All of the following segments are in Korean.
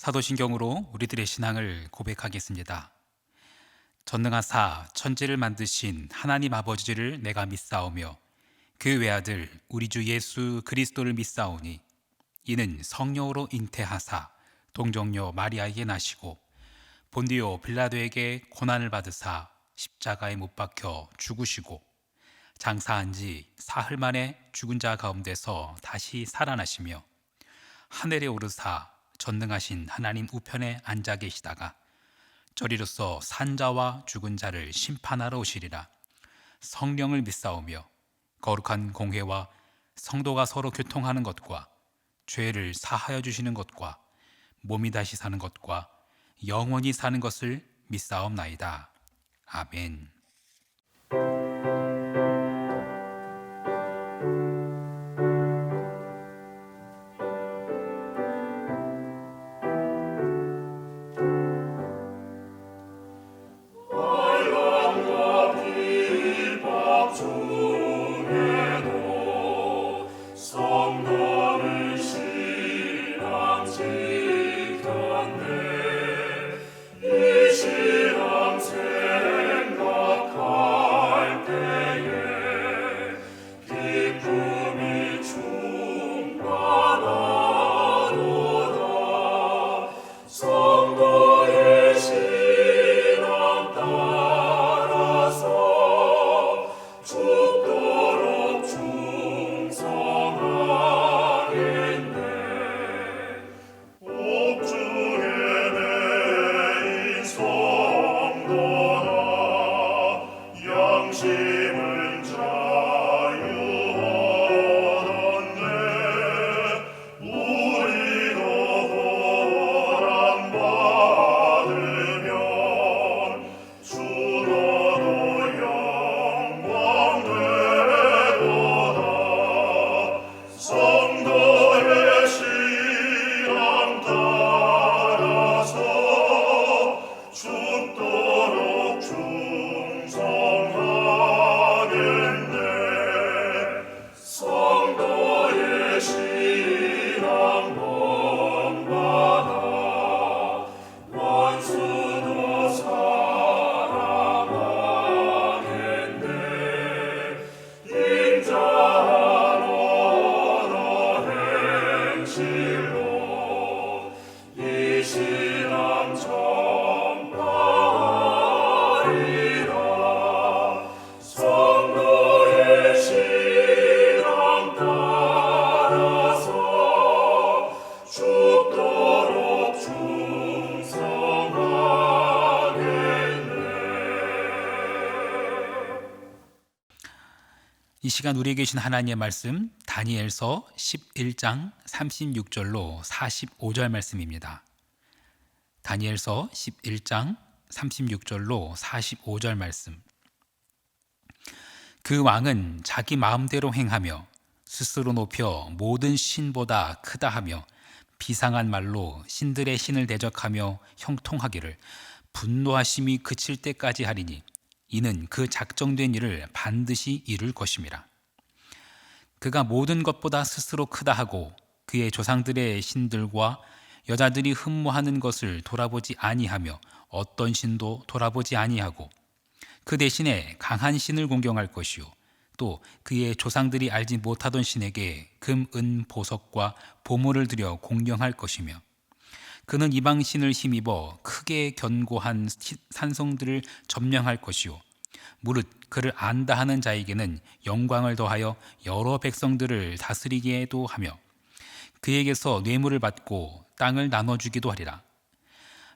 사도신경으로 우리들의 신앙을 고백하겠습니다. 전능하사 천지를 만드신 하나님 아버지를 내가 믿사오며 그 외아들 우리 주 예수 그리스도를 믿사오니 이는 성령으로 잉태하사 동정녀 마리아에게 나시고 본디오 빌라도에게 고난을 받으사 십자가에 못 박혀 죽으시고 장사한 지 사흘 만에 죽은 자 가운데서 다시 살아나시며 하늘에 오르사 전능하신 하나님 우편에 앉아 계시다가 저리로서 산자와 죽은 자를 심판하러 오시리라. 성령을 믿사오며 거룩한 공회와 성도가 서로 교통하는 것과 죄를 사하여 주시는 것과 몸이 다시 사는 것과 영원히 사는 것을 믿사옵나이다. 아멘. 이 시간 우리에게 주신 하나님의 말씀 다니엘서 11장 36절로 45절 말씀입니다. 다니엘서 11장 36절로 45절 말씀. 그 왕은 자기 마음대로 행하며 스스로 높여 모든 신보다 크다 하며 비상한 말로 신들의 신을 대적하며 형통하기를 분노하심이 그칠 때까지 하리니 이는 그 작정된 일을 반드시 이룰 것임이라. 그가 모든 것보다 스스로 크다 하고 그의 조상들의 신들과 여자들이 흠모하는 것을 돌아보지 아니하며 어떤 신도 돌아보지 아니하고 그 대신에 강한 신을 공경할 것이요 또 그의 조상들이 알지 못하던 신에게 금, 은, 보석과 보물을 들여 공경할 것이며 그는 이방 신을 힘입어 크게 견고한 산성들을 점령할 것이요 무릇 그를 안다 하는 자에게는 영광을 더하여 여러 백성들을 다스리게도 하며 그에게서 뇌물을 받고 땅을 나눠주기도 하리라.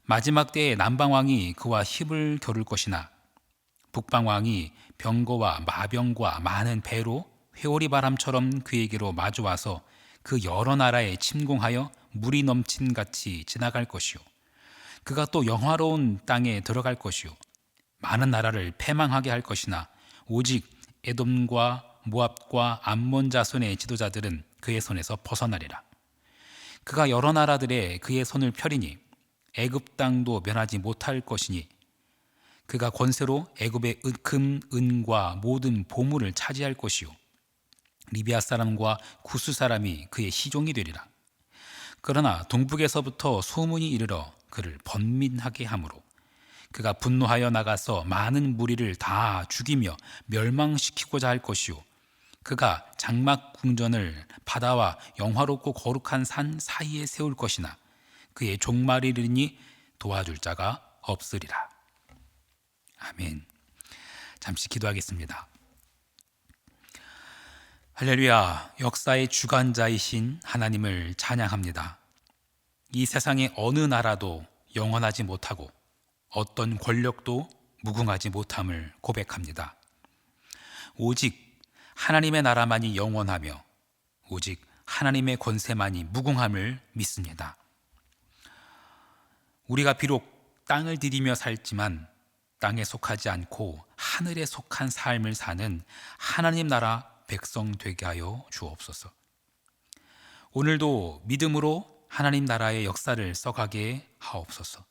마지막 때에 남방왕이 그와 힘을 겨룰 것이나 북방왕이 병거와 마병과 많은 배로 회오리 바람처럼 그에게로 마주와서 그 여러 나라에 침공하여 물이 넘친 같이 지나갈 것이요 그가 또 영화로운 땅에 들어갈 것이요 많은 나라를 패망하게 할 것이나 오직 에돔과 모압과 암몬 자손의 지도자들은 그의 손에서 벗어나리라. 그가 여러 나라들에 그의 손을 펴리니 애굽 땅도 면하지 못할 것이니 그가 권세로 애굽의 금, 은과 모든 보물을 차지할 것이요 리비아 사람과 구스 사람이 그의 시종이 되리라. 그러나 동북에서부터 소문이 이르러 그를 번민하게 하므로 그가 분노하여 나가서 많은 무리를 다 죽이며 멸망시키고자 할 것이요 그가 장막 궁전을 바다와 영화롭고 거룩한 산 사이에 세울 것이나 그의 종말이 이르니 도와줄 자가 없으리라. 아멘. 잠시 기도하겠습니다. 할렐루야. 역사의 주관자이신 하나님을 찬양합니다. 이 세상의 어느 나라도 영원하지 못하고 어떤 권력도 무궁하지 못함을 고백합니다. 오직 하나님의 나라만이 영원하며 오직 하나님의 권세만이 무궁함을 믿습니다. 우리가 비록 땅을 디디며 살지만 땅에 속하지 않고 하늘에 속한 삶을 사는 하나님 나라 백성 되게 하여 주옵소서. 오늘도 믿음으로 하나님 나라의 역사를 써가게 하옵소서.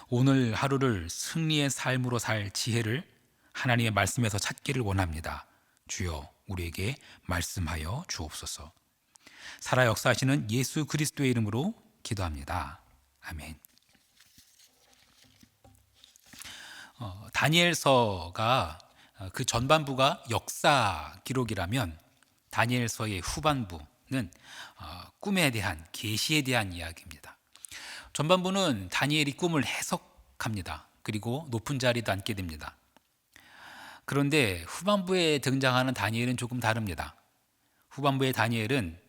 오늘 하루를 승리의 삶으로 살 지혜를 하나님의 말씀에서 찾기를 원합니다. 주여 우리에게 말씀하여 주옵소서. 살아 역사하시는 예수 그리스도의 이름으로 기도합니다. 아멘. 다니엘서가 그 전반부가 역사 기록이라면 다니엘서의 후반부는 꿈에 대한 계시에 대한 이야기입니다. 전반부는 다니엘이 꿈을 해석합니다. 그리고 높은 자리도 앉게 됩니다. 그런데 후반부에 등장하는 다니엘은 조금 다릅니다. 후반부의 다니엘은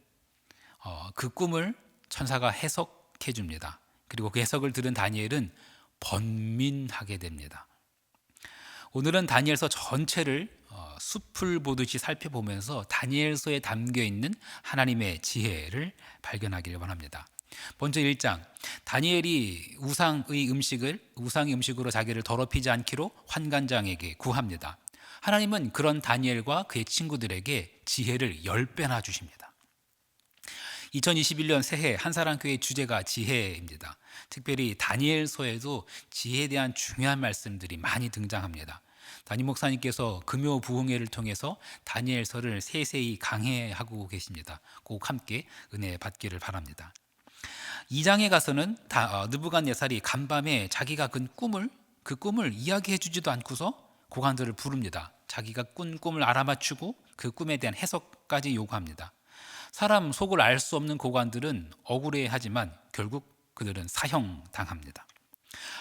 그 꿈을 천사가 해석해 줍니다. 그리고 그 해석을 들은 다니엘은 번민하게 됩니다. 오늘은 다니엘서 전체를 숲을 보듯이 살펴보면서 다니엘서에 담겨있는 하나님의 지혜를 발견하기를 원합니다. 먼저 1장, 다니엘이 우상의 음식으로 자기를 더럽히지 않기로 환관장에게 구합니다. 하나님은 그런 다니엘과 그의 친구들에게 지혜를 10배나 주십니다. 2021년 새해 한사랑교회 주제가 지혜입니다. 특별히 다니엘서에도 지혜에 대한 중요한 말씀들이 많이 등장합니다. 담임 목사님께서 금요 부흥회를 통해서 다니엘서를 세세히 강해하고 계십니다. 꼭 함께 은혜 받기를 바랍니다. 2장에 가서는 느부갓네살이 간밤에 자기가 그 꿈을 이야기해 주지도 않고서 고관들을 부릅니다. 자기가 꾼 꿈을 알아맞추고 그 꿈에 대한 해석까지 요구합니다. 사람 속을 알 수 없는 고관들은 억울해하지만 결국 그들은 사형당합니다.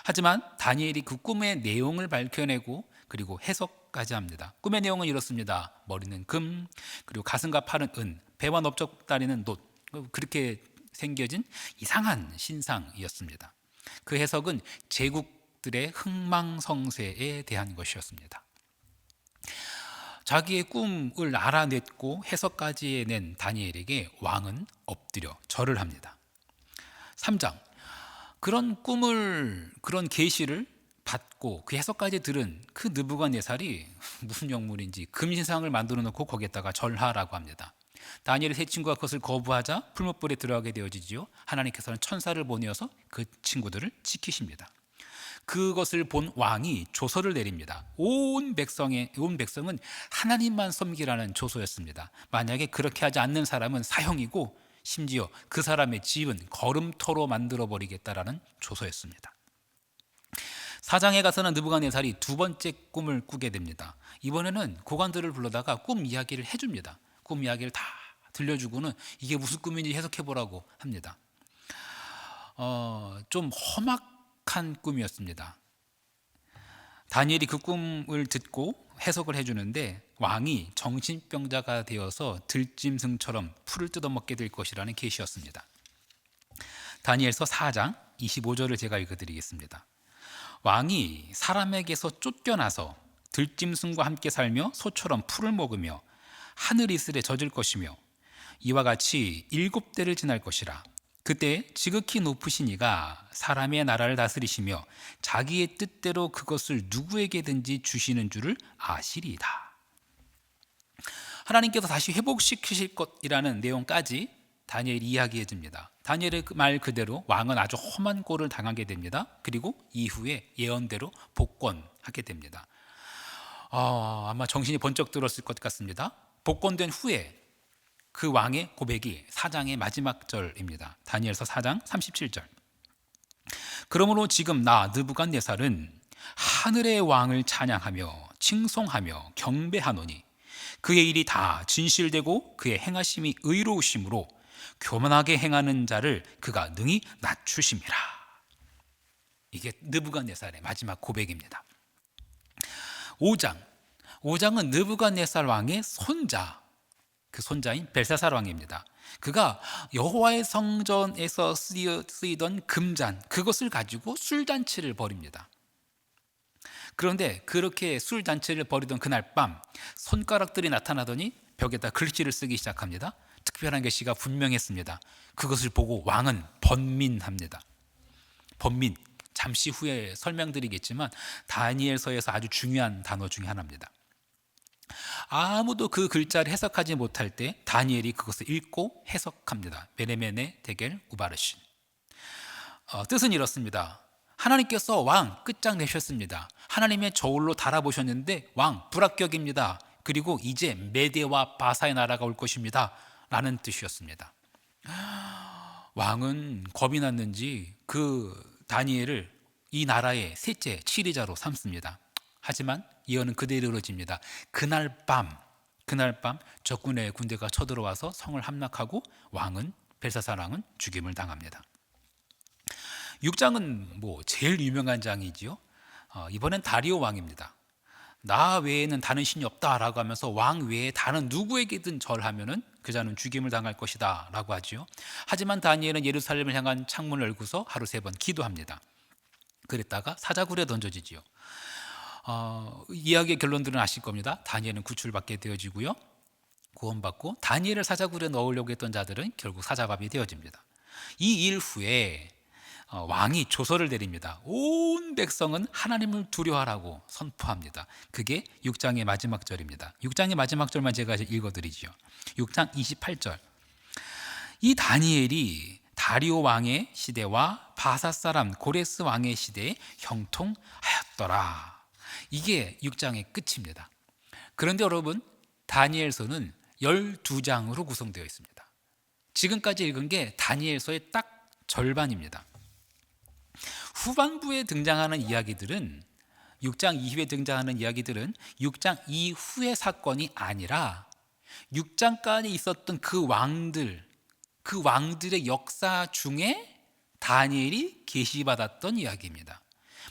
하지만 다니엘이 그 꿈의 내용을 밝혀내고 그리고 해석까지 합니다. 꿈의 내용은 이렇습니다. 머리는 금, 그리고 가슴과 팔은 은, 배와 넓적다리는 놋. 그렇게 생겨진 이상한 신상이었습니다. 그 해석은 제국들의 흥망성쇠에 대한 것이었습니다. 자기의 꿈을 알아냈고 해석까지 낸 다니엘에게 왕은 엎드려 절을 합니다. 3장, 그런 계시를 받고 그 해석까지 들은 그 느부갓네살이 무슨 영물인지 금신상을 만들어 놓고 거기에다가 절하라고 합니다. 다니엘의 세 친구가 그것을 거부하자 풀무불에 들어가게 되어지지요. 하나님께서는 천사를 보내어서 그 친구들을 지키십니다. 그것을 본 왕이 조서를 내립니다. 온 백성은 하나님만 섬기라는 조서였습니다. 만약에 그렇게 하지 않는 사람은 사형이고 심지어 그 사람의 집은 거름터로 만들어버리겠다라는 조서였습니다. 4장에 가서는 느부갓네살이 두 번째 꿈을 꾸게 됩니다. 이번에는 고관들을 불러다가 꿈 이야기를 해줍니다. 꿈 이야기를 다 들려주고는 이게 무슨 꿈인지 해석해보라고 합니다. 좀 험악한 꿈이었습니다. 다니엘이 그 꿈을 듣고 해석을 해주는데 왕이 정신병자가 되어서 들짐승처럼 풀을 뜯어먹게 될 것이라는 계시였습니다. 다니엘서 4장 25절을 제가 읽어드리겠습니다. 왕이 사람에게서 쫓겨나서 들짐승과 함께 살며 소처럼 풀을 먹으며 하늘 이슬에 젖을 것이며 이와 같이 7대를 지날 것이라. 그때 지극히 높으신 이가 사람의 나라를 다스리시며 자기의 뜻대로 그것을 누구에게든지 주시는 줄을 아시리이다. 하나님께서 다시 회복시키실 것이라는 내용까지 다니엘이 이야기해 줍니다. 다니엘의 말 그대로 왕은 아주 험한 꼴을 당하게 됩니다. 그리고 이후에 예언대로 복권하게 됩니다. 아마 정신이 번쩍 들었을 것 같습니다. 복권된 후에 그 왕의 고백이 4장의 마지막 절입니다. 다니엘서 4장 37절. 그러므로 지금 나 느부갓네살은 하늘의 왕을 찬양하며 칭송하며 경배하노니 그의 일이 다 진실되고 그의 행하심이 의로우심으로 교만하게 행하는 자를 그가 능히 낮추심이라. 이게 느부갓네살의 마지막 고백입니다. 5장은 느부갓네살 왕의 손자, 그 손자인 벨사살 왕입니다. 그가 여호와의 성전에서 쓰이던 금잔, 그것을 가지고 술잔치를 벌입니다. 그런데 그렇게 술잔치를 벌이던 그날 밤 손가락들이 나타나더니 벽에다 글씨를 쓰기 시작합니다. 특별한 글씨가 분명했습니다. 그것을 보고 왕은 번민합니다. 번민, 잠시 후에 설명드리겠지만 다니엘서에서 아주 중요한 단어 중에 하나입니다. 아무도 그 글자를 해석하지 못할 때 다니엘이 그것을 읽고 해석합니다. 메네메네 데겔 우바르신. 뜻은 이렇습니다. 하나님께서 왕 끝장내셨습니다. 하나님의 저울로 달아보셨는데 왕 불합격입니다. 그리고 이제 메대와 바사의 나라가 올 것입니다 라는 뜻이었습니다. 왕은 겁이 났는지 그 다니엘을 이 나라의 셋째 치리자로 삼습니다. 하지만 예언은 그대로 이루어집니다. 그날 밤 적군의 군대가 쳐들어와서 성을 함락하고 벨사살 왕은 죽임을 당합니다. 6장은 제일 유명한 장이지요. 이번엔 다리오 왕입니다. 나 외에는 다른 신이 없다라고 하면서 왕 외에 다른 누구에게든 절하면은 그 자는 죽임을 당할 것이다 라고 하지요. 하지만 다니엘은 예루살렘을 향한 창문을 열고서 하루 3번 기도합니다. 그랬다가 사자굴에 던져지지요. 이야기의 결론들은 아실 겁니다. 다니엘은 구출받게 되어지고요, 구원받고 다니엘을 사자굴에 넣으려고 했던 자들은 결국 사자밥이 되어집니다. 이 일 후에 왕이 조서를 내립니다. 온 백성은 하나님을 두려워하라고 선포합니다. 그게 6장의 마지막 절입니다. 6장의 마지막 절만 제가 읽어드리죠. 6장 28절. 이 다니엘이 다리오 왕의 시대와 바사 사람 고레스 왕의 시대에 형통하였더라. 이게 6장의 끝입니다. 그런데 여러분, 다니엘서는 12장으로 구성되어 있습니다. 지금까지 읽은 게 다니엘서의 딱 절반입니다. 후반부에 등장하는 이야기들은 6장 이후에 등장하는 이야기들은 6장 이후의 사건이 아니라 6장까지 있었던 그 왕들의 역사 중에 다니엘이 계시받았던 이야기입니다.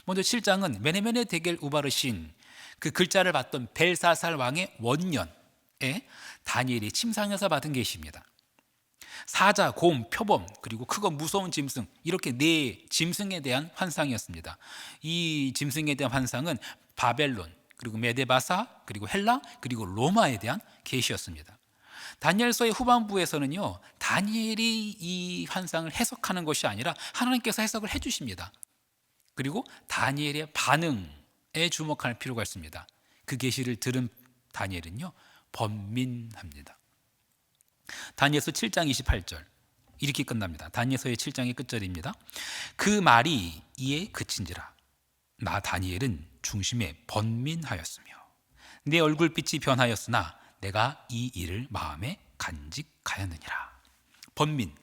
먼저 7장은 메네메네 데겔 우바르신, 그 글자를 받던 벨사살 왕의 원년에 다니엘이 침상에서 받은 계시입니다. 사자, 곰, 표범, 그리고 크고 무서운 짐승, 이렇게 4 짐승에 대한 환상이었습니다. 이 짐승에 대한 환상은 바벨론, 그리고 메데바사, 그리고 헬라, 그리고 로마에 대한 계시였습니다. 다니엘서의 후반부에서는요, 다니엘이 이 환상을 해석하는 것이 아니라 하나님께서 해석을 해주십니다. 그리고 다니엘의 반응에 주목할 필요가 있습니다. 그 계시를 들은 다니엘은요, 번민합니다. 다니엘서 7장 28절 이렇게 끝납니다. 다니엘서의 7장의 끝절입니다. 그 말이 이에 그친지라 나 다니엘은 중심에 번민하였으며 내 얼굴빛이 변하였으나 내가 이 일을 마음에 간직하였느니라. 번민,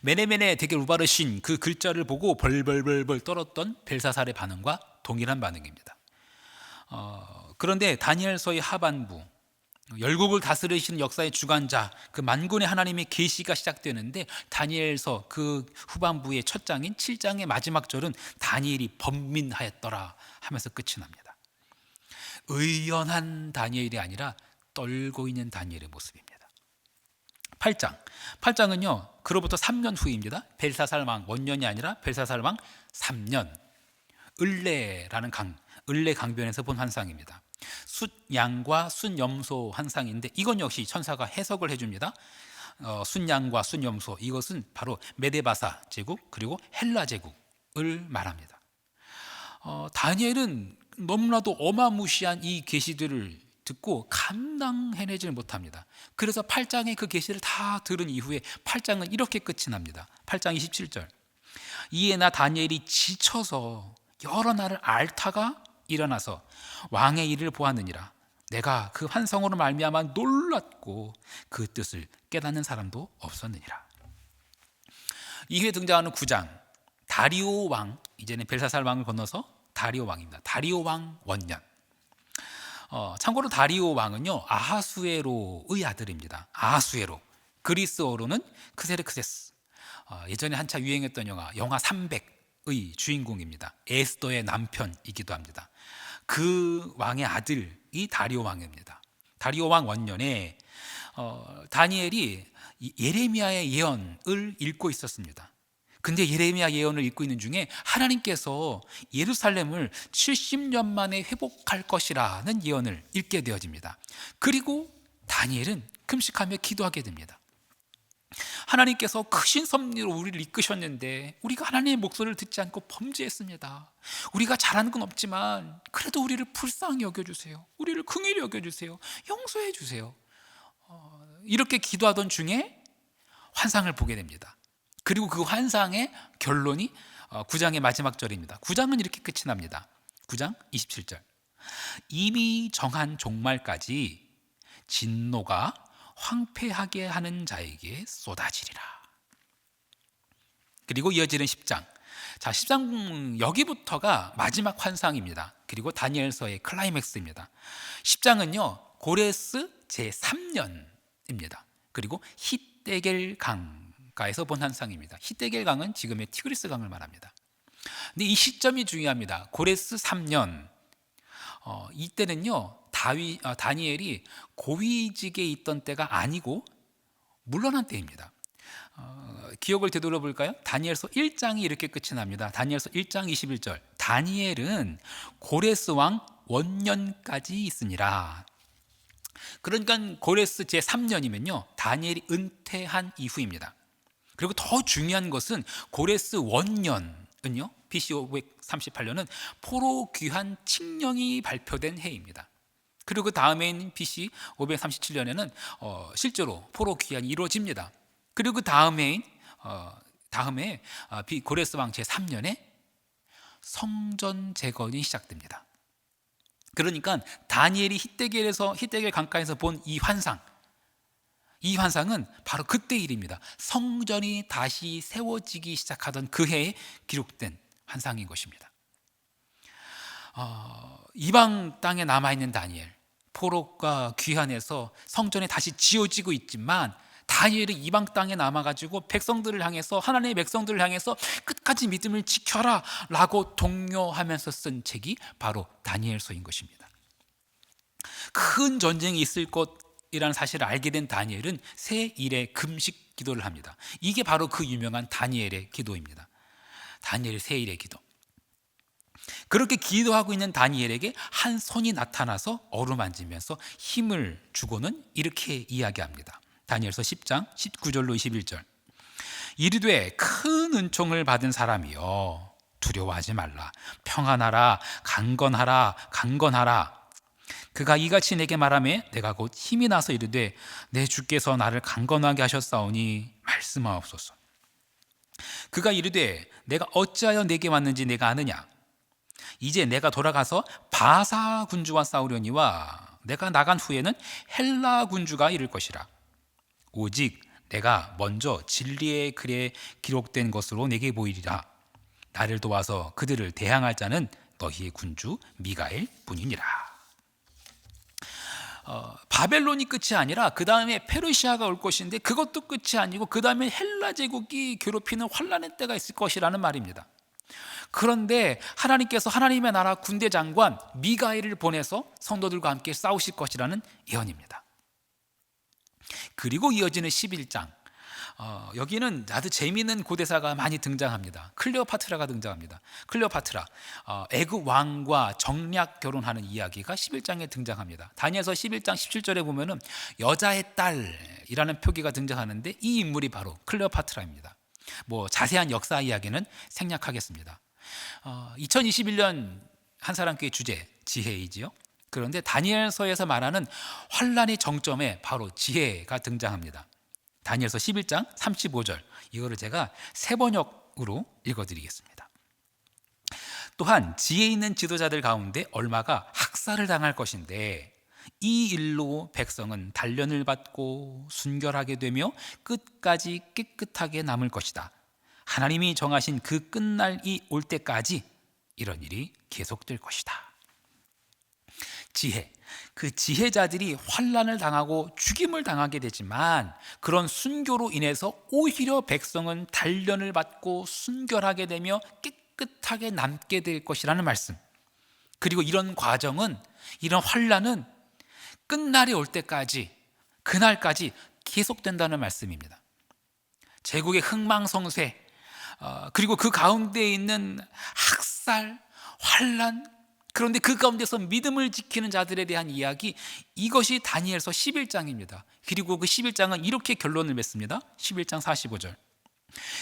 메네메네 데겔 우바르신, 그 글자를 보고 벌벌벌벌 떨었던 벨사살의 반응과 동일한 반응입니다. 그런데 다니엘서의 하반부, 열국을 다스리시는 역사의 주관자, 그 만군의 하나님의 계시가 시작되는데 다니엘서 그 후반부의 첫 장인 7장의 마지막 절은 다니엘이 번민하였더라 하면서 끝이 납니다. 의연한 다니엘이 아니라 떨고 있는 다니엘의 모습입니다. 8장은요 그로부터 3년 후입니다. 벨사살 왕 원년이 아니라 벨사살 왕 3년, 을레라는 을레 강변에서 본 환상입니다. 숫양과 숫염소 환상인데 이건 역시 천사가 해석을 해줍니다. 숫양과 숫염소, 이것은 바로 메데바사 제국 그리고 헬라 제국을 말합니다. 다니엘은 너무나도 어마무시한 이 계시들을 듣고 감당해내지 못합니다. 그래서 8장의 그 계시를 다 들은 이후에 8장은 이렇게 끝이 납니다. 8장 27절. 이에 나 다니엘이 지쳐서 여러 날을 앓다가 일어나서 왕의 일을 보았느니라. 내가 그 환상으로 말미암아 놀랐고 그 뜻을 깨닫는 사람도 없었느니라. 이후에 등장하는 9장, 다리오 왕, 이제는 벨사살 왕을 건너서 다리오 왕입니다. 다리오 왕 원년. 참고로 다리오 왕은요 아하수에로의 아들입니다. 아하수에로, 그리스어로는 크세르크세스. 예전에 한참 유행했던 영화 300의 주인공입니다. 에스더의 남편이기도 합니다. 그 왕의 아들이 다리오 왕입니다. 다리오 왕 원년에 다니엘이 예레미야의 예언을 읽고 있었습니다. 근데 예레미야 예언을 읽고 있는 중에 하나님께서 예루살렘을 70년 만에 회복할 것이라는 예언을 읽게 되어집니다. 그리고 다니엘은 금식하며 기도하게 됩니다. 하나님께서 크신 섭리로 우리를 이끄셨는데 우리가 하나님의 목소리를 듣지 않고 범죄했습니다. 우리가 잘하는 건 없지만 그래도 우리를 불쌍히 여겨주세요. 우리를 긍휼히 여겨주세요. 용서해 주세요. 이렇게 기도하던 중에 환상을 보게 됩니다. 그리고 그 환상의 결론이 9장의 마지막 절입니다. 9장은 이렇게 끝이 납니다. 9장 27절. 이미 정한 종말까지 진노가 황폐하게 하는 자에게 쏟아지리라. 그리고 이어지는 10장. 자, 10장 여기부터가 마지막 환상입니다. 그리고 다니엘서의 클라이맥스입니다. 10장은요 고레스 제3년입니다. 그리고 히데겔 강가에서 본 환상입니다. 히데겔 강은 지금의 티그리스 강을 말합니다. 근데 이 시점이 중요합니다. 고레스 3년. 이때는요 다니엘이 고위직에 있던 때가 아니고 물러난 때입니다. 기억을 되돌려 볼까요? 다니엘서 1장이 이렇게 끝이 납니다. 다니엘서 1장 21절. 다니엘은 고레스 왕 원년까지 있으니라. 그러니까 고레스 제3년이면요 다니엘이 은퇴한 이후입니다. 그리고 더 중요한 것은 고레스 원년은요 BC 538년은 포로 귀환 칙령이 발표된 해입니다. 그리고 그 다음에인 BC 537년에는 실제로 포로 귀환이 이루어집니다. 그리고 그 다음에 고레스 왕 제3년에 성전 재건이 시작됩니다. 그러니까 다니엘이 히데겔 강가에서 본 이 환상은 바로 그때 일입니다. 성전이 다시 세워지기 시작하던 그 해에 기록된 환상인 것입니다. 이방 땅에 남아있는 다니엘, 포로가 귀환해서 성전이 다시 지어지고 있지만 다니엘은 이방 땅에 남아가지고 백성들을 향해서, 하나님의 백성들을 향해서 끝까지 믿음을 지켜라 라고 독려하면서 쓴 책이 바로 다니엘서인 것입니다. 큰 전쟁이 있을 것이라는 사실을 알게 된 다니엘은 새 일의 금식 기도를 합니다. 이게 바로 그 유명한 다니엘의 기도입니다. 다니엘의 새 일의 기도. 그렇게 기도하고 있는 다니엘에게 한 손이 나타나서 어루만지면서 힘을 주고는 이렇게 이야기합니다. 다니엘서 10장 19절로 21절. 이르되 큰 은총을 받은 사람이여 두려워하지 말라. 평안하라. 강건하라. 그가 이같이 내게 말하매 내가 곧 힘이 나서 이르되 내 주께서 나를 강건하게 하셨사오니 말씀하옵소서. 그가 이르되 내가 어찌하여 내게 왔는지 내가 아느냐. 이제 내가 돌아가서 바사 군주와 싸우려니와 내가 나간 후에는 헬라 군주가 이를 것이라. 오직 내가 먼저 진리의 글에 기록된 것으로 내게 보이리라. 나를 도와서 그들을 대항할 자는 너희의 군주 미가엘 뿐이니라. 바벨론이 끝이 아니라 그 다음에 페르시아가 올 것인데 그것도 끝이 아니고 그 다음에 헬라 제국이 괴롭히는 환란의 때가 있을 것이라는 말입니다. 그런데 하나님께서 하나님의 나라 군대 장관 미가엘을 보내서 성도들과 함께 싸우실 것이라는 예언입니다. 그리고 이어지는 11장. 여기는 아주 재미있는 고대사가 많이 등장합니다. 클레오파트라가 등장합니다. 클레오파트라, 애굽 왕과 정략 결혼하는 이야기가 11장에 등장합니다. 다니엘서 11장 17절에 보면은 여자의 딸이라는 표기가 등장하는데 이 인물이 바로 클레오파트라입니다. 자세한 역사 이야기는 생략하겠습니다. 2021년 한사람교회 주제 지혜이지요. 그런데 다니엘서에서 말하는 환란의 정점에 바로 지혜가 등장합니다. 다니엘서 11장 35절, 이거를 제가 세번역으로 읽어드리겠습니다. 또한 지혜 있는 지도자들 가운데 얼마가 학살을 당할 것인데 이 일로 백성은 단련을 받고 순결하게 되며 끝까지 깨끗하게 남을 것이다. 하나님이 정하신 그 끝날이 올 때까지 이런 일이 계속될 것이다. 지혜, 그 지혜자들이 환난을 당하고 죽임을 당하게 되지만 그런 순교로 인해서 오히려 백성은 단련을 받고 순결하게 되며 깨끗하게 남게 될 것이라는 말씀. 그리고 이런 과정은, 이런 환난은 끝날이 올 때까지, 그날까지 계속된다는 말씀입니다. 제국의 흥망성쇠, 그리고 그 가운데 있는 학살, 환난, 그런데 그 가운데서 믿음을 지키는 자들에 대한 이야기, 이것이 다니엘서 11장입니다. 그리고 그 11장은 이렇게 결론을 맺습니다. 11장 45절.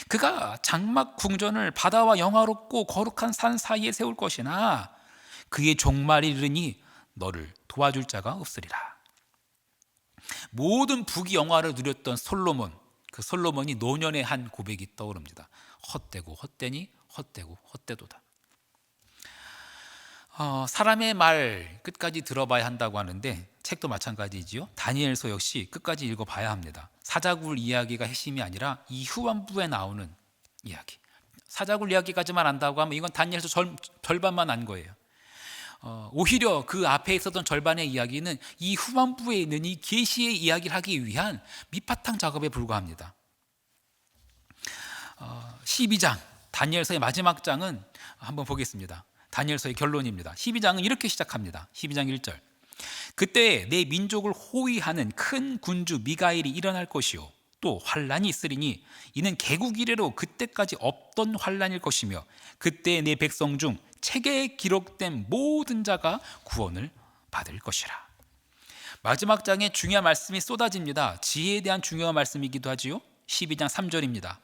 그가 장막 궁전을 바다와 영화롭고 거룩한 산 사이에 세울 것이나 그의 종말이 이르니 너를 도와줄 자가 없으리라. 모든 부귀 영화를 누렸던 솔로몬, 그 솔로몬이 노년의 한 고백이 떠오릅니다. 헛되고 헛되니 헛되고 헛되도다. 사람의 말 끝까지 들어봐야 한다고 하는데 책도 마찬가지지요. 다니엘서 역시 끝까지 읽어봐야 합니다. 사자굴 이야기가 핵심이 아니라 이 후반부에 나오는 이야기. 사자굴 이야기까지만 안다고 하면 이건 다니엘서 절반만 안 거예요. 오히려 그 앞에 있었던 절반의 이야기는 이 후반부에 있는 이 계시의 이야기를 하기 위한 밑바탕 작업에 불과합니다. 12장 다니엘서의 마지막 장은 한번 보겠습니다. 다니엘서의 결론입니다. 12장은 이렇게 시작합니다. 12장 1절. 그때 내 민족을 호위하는 큰 군주 미가엘이 일어날 것이요 또 환란이 있으리니 이는 개국 이래로 그때까지 없던 환란일 것이며 그때 내 백성 중 책에 기록된 모든 자가 구원을 받을 것이라. 마지막 장에 중요한 말씀이 쏟아집니다. 지혜에 대한 중요한 말씀이기도 하지요. 12장 3절입니다.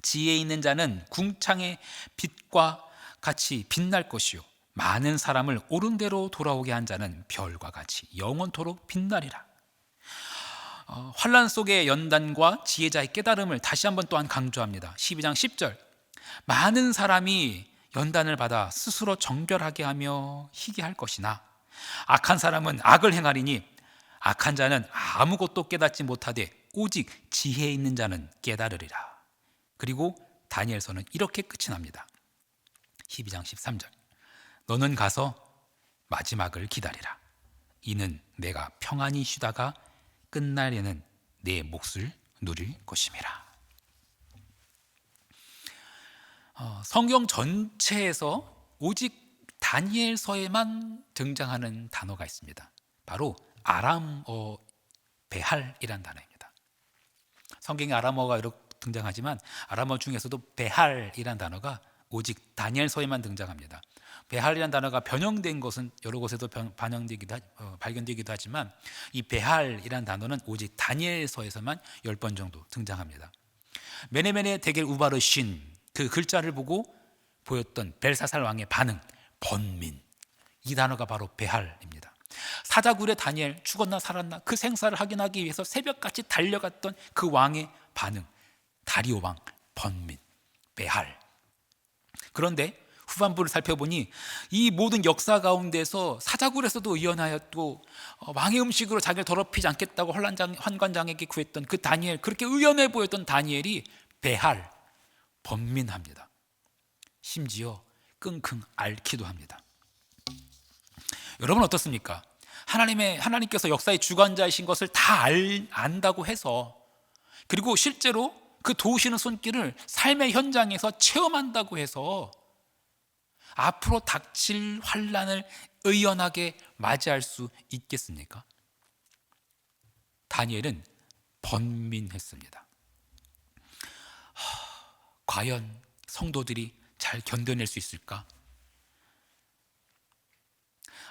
지혜 있는 자는 궁창의 빛과 같이 빛날 것이요 많은 사람을 옳은 대로 돌아오게 한 자는 별과 같이 영원토록 빛나리라. 환난 속의 연단과 지혜자의 깨달음을 다시 한번 또한 강조합니다. 12장 10절. 많은 사람이 연단을 받아 스스로 정결하게 하며 희귀할 것이나 악한 사람은 악을 행하리니 악한 자는 아무것도 깨닫지 못하되 오직 지혜 있는 자는 깨달으리라. 그리고 다니엘서는 이렇게 끝이 납니다. 12장 13절. 너는 가서 마지막을 기다리라. 이는 내가 평안히 쉬다가 끝날에는 내 몫을 누릴 것임이라. 성경 전체에서 오직 다니엘서에만 등장하는 단어가 있습니다. 바로 아람어 베할이라는 단어입니다. 성경에 아람어가 이렇게 등장하지만 아람어 중에서도 베할이라는 단어가 오직 다니엘서에만 등장합니다. 베할이라는 단어가 변형된 것은 여러 곳에도 발견되기도 하지만 이 베할이라는 단어는 오직 다니엘서에서만 10번 정도 등장합니다. 메네메네 데겔 우바르신 그 글자를 보고 보였던 벨사살 왕의 반응, 번민, 이 단어가 바로 베할입니다. 사자굴의 다니엘 죽었나 살았나 그 생사를 확인하기 위해서 새벽같이 달려갔던 그 왕의 반응, 다리오 왕, 번민, 베할. 그런데 후반부를 살펴보니 이 모든 역사 가운데서 사자굴에서도 의연하였고 왕의 음식으로 자기를 더럽히지 않겠다고 환관장에게 구했던 그 다니엘, 그렇게 의연해 보였던 다니엘이 베할, 번민합니다. 심지어 끙끙 앓기도 합니다. 여러분 어떻습니까? 하나님께서 역사의 주관자이신 것을 다 안다고 해서, 그리고 실제로 그 도우시는 손길을 삶의 현장에서 체험한다고 해서 앞으로 닥칠 환난을 의연하게 맞이할 수 있겠습니까? 다니엘은 번민했습니다. 과연 성도들이 잘 견뎌낼 수 있을까?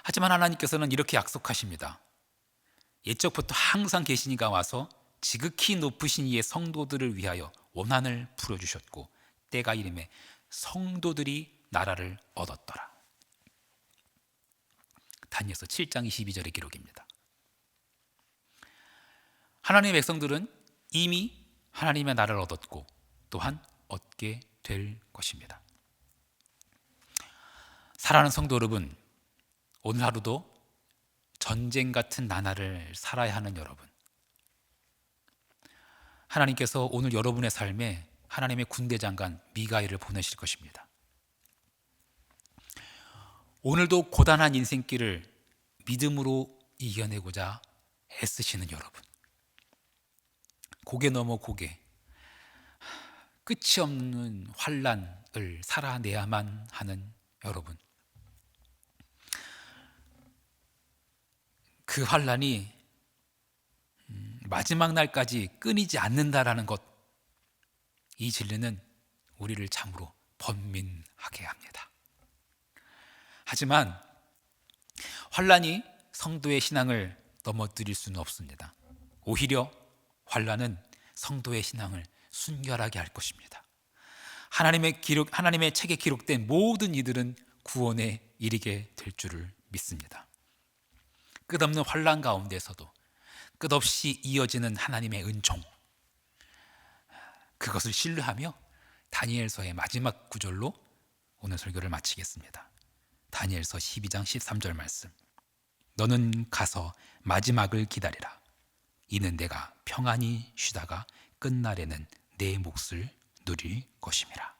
하지만 하나님께서는 이렇게 약속하십니다. 옛적부터 항상 계신 이가 와서 지극히 높으신 이의 성도들을 위하여 원한을 풀어주셨고 때가 이름에 성도들이 나라를 얻었더라. 다니엘서 7장 22절의 기록입니다. 하나님의 백성들은 이미 하나님의 나라를 얻었고 또한 얻게 될 것입니다. 사랑하는 성도 여러분, 오늘 하루도 전쟁 같은 나날을 살아야 하는 여러분, 하나님께서 오늘 여러분의 삶에 하나님의 군대 장관 미가엘을 보내실 것입니다. 오늘도 고단한 인생길을 믿음으로 이겨내고자 애쓰시는 여러분, 고개 넘어 고개, 끝이 없는 환난을 살아내야만 하는 여러분, 그 환난이 마지막 날까지 끊이지 않는다라는 것, 이 진리는 우리를 참으로 번민하게 합니다. 하지만 환난이 성도의 신앙을 넘어뜨릴 수는 없습니다. 오히려 환난은 성도의 신앙을 순결하게 할 것입니다. 하나님의 책에 기록된 모든 이들은 구원에 이르게 될 줄을 믿습니다. 끝없는 환난 가운데서도 끝없이 이어지는 하나님의 은총, 그것을 신뢰하며 다니엘서의 마지막 구절로 오늘 설교를 마치겠습니다. 다니엘서 12장 13절 말씀. 너는 가서 마지막을 기다리라. 이는 내가 평안히 쉬다가 끝날에는 내 몫을 누릴 것임이라.